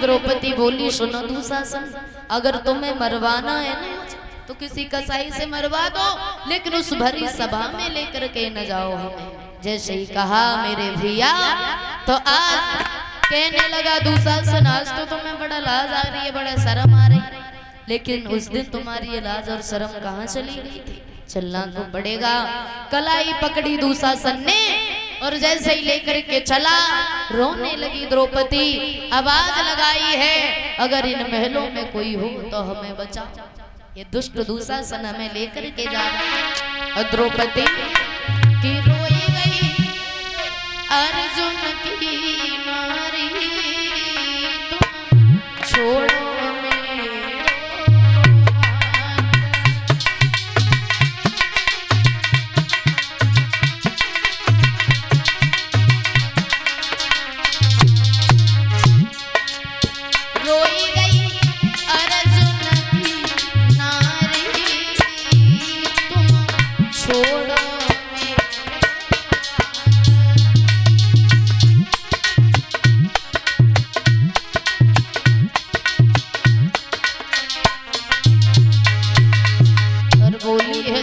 द्रौपदी बोली, सुनो दुशासन, अगर तुम्हें मरवाना है ना तो किसी कसाई से मरवा दो, लेकिन उस भरी सभा में लेकर के न जाओ हमें। जैसे ही कहा मेरे भैया, तो आज कहने लगा दुशासन, आज तो तुम्हें बड़ा लाज आ रही है, बड़ा शर्म आ रही है, लेकिन उस दिन तुम्हारी ये लाज और शर्म कहाँ चली गई थी? चलना तो पड़ेगा। कलाई पकड़ी दुशासन ने और जैसे ही लेकर के चला, रोने लगी द्रौपदी, आवाज लगाई है, अगर इन महलों में कोई हो तो हमें बचाओ, ये दुष्ट दुशासन हमें लेकर के जा रहा है। और द्रौपदी की रोई गई, अर्जुन की नारी तुम छोड़ो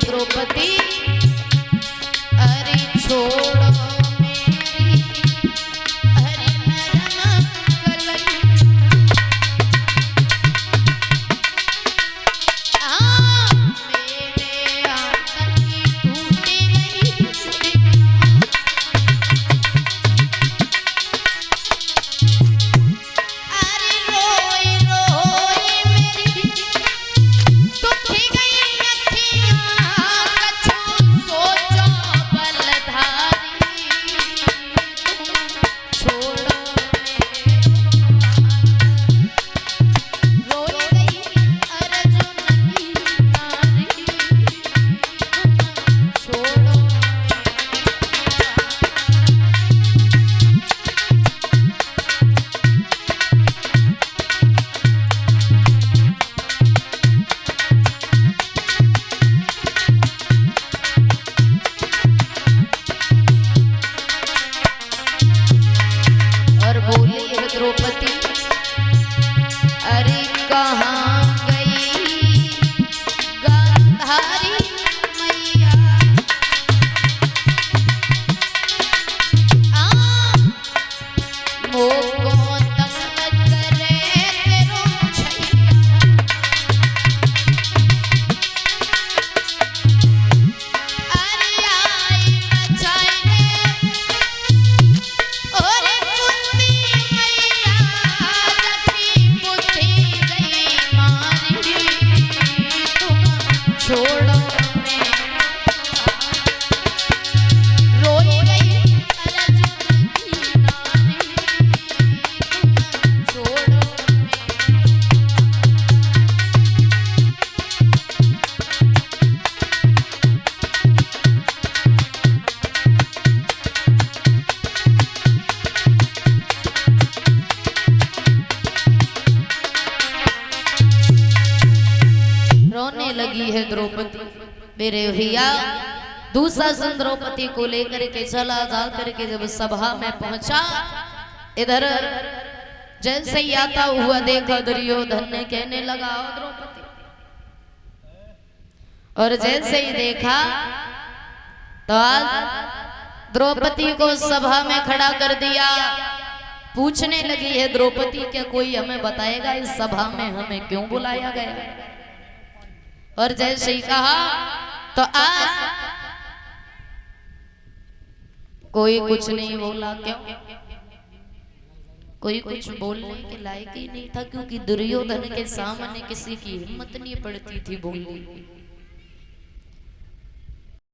द्रौपदी, अरे छोड़ो मेरी हरि नरम कलई, मेरे आंगन की टूटी गई चुड़िया, अरे रोई रोई मेरी दुखी गई द्रौपदी, अरे कहाँ गई गांधारी मैया, मोको तंग करे तेरो छैया, अरे आई बचाए और छोड़ो रोई गई अर्जुन की नारी, छोड़ो रोने लगी है द्रौपदी। मेरे भैया दुशासन द्रौपदी को लेकर के चला, जा करके जब सभा में पहुंचा, इधर जैसे ही आता हुआ देखा दुर्योधन ने कहने लगा द्रौपदी, और जैसे ही देखा तो आज द्रौपदी को सभा में खड़ा कर दिया। पूछने लगी है द्रौपदी, क्या कोई हमें बताएगा इस सभा में हमें क्यों बुलाया गया? और जैसे ही कहा तो आज कोई कुछ नहीं बोला। क्यों? कोई कुछ बोलने के लायक ही नहीं था, क्योंकि दुर्योधन के सामने किसी की हिम्मत नहीं पड़ती थी बोलने की।